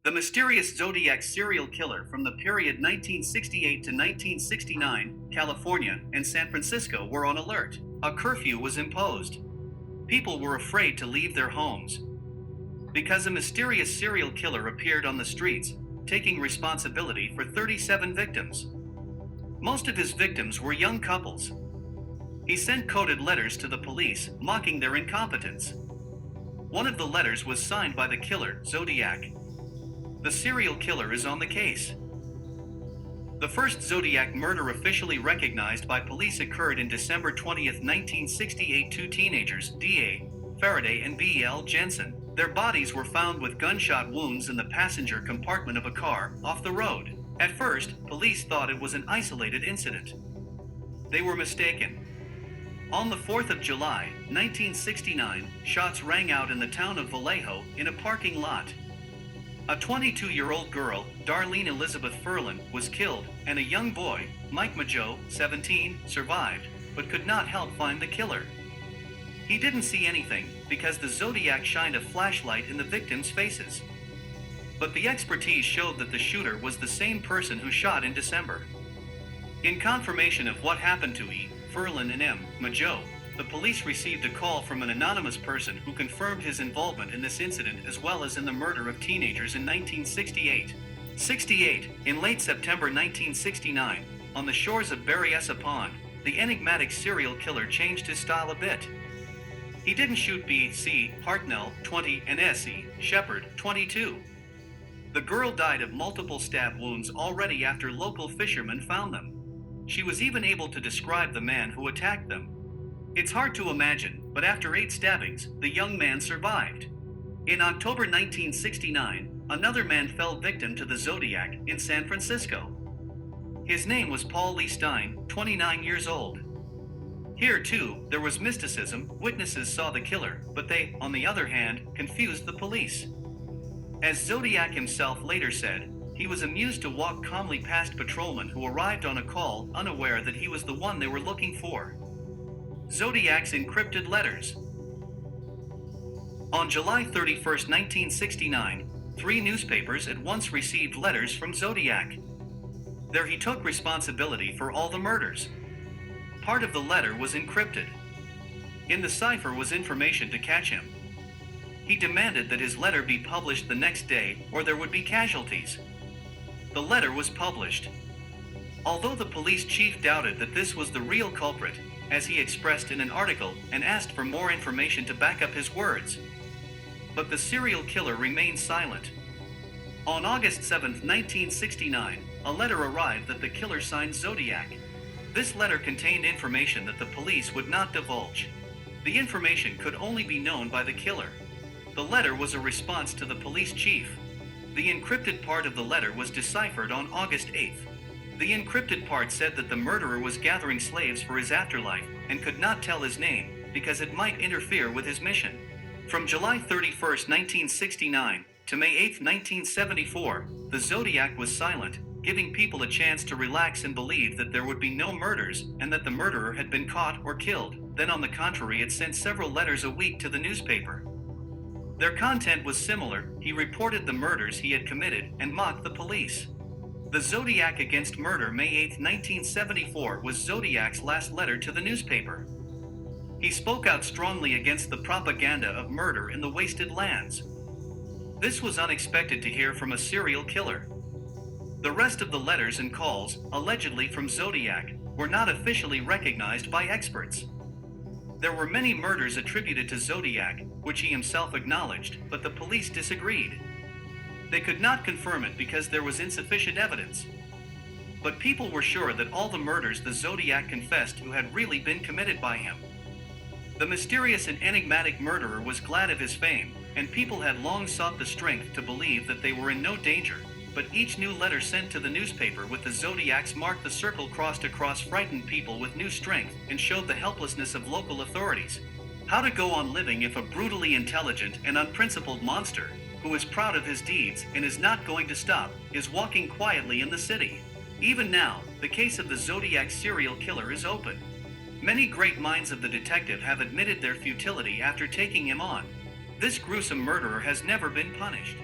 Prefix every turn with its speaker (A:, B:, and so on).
A: The mysterious Zodiac serial killer from the period 1968 to 1969, California and San Francisco were on alert. A curfew was imposed. People were afraid to leave their homes because a mysterious serial killer appeared on the streets, taking responsibility for 37 victims. Most of his victims were young couples. He sent coded letters to the police, mocking their incompetence. One of the letters was signed by the killer, Zodiac. The serial killer is on the case. The first Zodiac murder officially recognized by police occurred in December 20, 1968. Two teenagers, D.A. Faraday and B.L. Jensen. Their bodies were found with gunshot wounds in the passenger compartment of a car, off the road. At first, police thought it was an isolated incident. They were mistaken. On the 4th of July, 1969, shots rang out in the town of Vallejo in a parking lot. A 22-year-old girl, Darlene Elizabeth Ferlin, was killed, and a young boy, Mike Majo, 17, survived, but could not help find the killer. He didn't see anything, because the Zodiac shined a flashlight in the victims' faces. But the expertise showed that the shooter was the same person who shot in December. In confirmation of what happened to E. Ferlin and M. Majo, the police received a call from an anonymous person who confirmed his involvement in this incident as well as in the murder of teenagers in 1968. In late September 1969, on the shores of Berryessa Pond, the enigmatic serial killer changed his style a bit. He didn't shoot B.C. Hartnell, 20, and S.E. Shepard, 22. The girl died of multiple stab wounds already after local fishermen found them. She was even able to describe the man who attacked them. It's hard to imagine, but after 8 stabbings, the young man survived. In October 1969, another man fell victim to the Zodiac in San Francisco. His name was Paul Lee Stein, 29 years old. Here, too, there was mysticism. Witnesses saw the killer, but they, on the other hand, confused the police. As Zodiac himself later said, he was amused to walk calmly past patrolmen who arrived on a call, unaware that he was the one they were looking for. Zodiac's encrypted letters. On July 31, 1969, 3 newspapers at once received letters from Zodiac. There he took responsibility for all the murders. Part of the letter was encrypted. In the cipher was information to catch him. He demanded that his letter be published the next day, or there would be casualties. The letter was published. Although the police chief doubted that this was the real culprit, as he expressed in an article, and asked for more information to back up his words. But the serial killer remained silent. On August 7, 1969, a letter arrived that the killer signed Zodiac. This letter contained information that the police would not divulge. The information could only be known by the killer. The letter was a response to the police chief. The encrypted part of the letter was deciphered on August 8th. The encrypted part said that the murderer was gathering slaves for his afterlife and could not tell his name because it might interfere with his mission. From July 31, 1969 to May 8, 1974, the Zodiac was silent, giving people a chance to relax and believe that there would be no murders and that the murderer had been caught or killed. Then on the contrary, it sent several letters a week to the newspaper. Their content was similar. He reported the murders he had committed and mocked the police. The Zodiac Against Murder, May 8, 1974, was Zodiac's last letter to the newspaper. He spoke out strongly against the propaganda of murder in the wasted lands. This was unexpected to hear from a serial killer. The rest of the letters and calls, allegedly from Zodiac, were not officially recognized by experts. There were many murders attributed to Zodiac, which he himself acknowledged, but the police disagreed. They could not confirm it because there was insufficient evidence. But people were sure that all the murders the Zodiac confessed to had really been committed by him. The mysterious and enigmatic murderer was glad of his fame, and people had long sought the strength to believe that they were in no danger. But each new letter sent to the newspaper with the Zodiac's mark, the circle crossed across, frightened people with new strength and showed the helplessness of local authorities. How to go on living if a brutally intelligent and unprincipled monster, who is proud of his deeds and is not going to stop, is walking quietly in the city. Even now, the case of the Zodiac serial killer is open. Many great minds of the detective have admitted their futility after taking him on. This gruesome murderer has never been punished.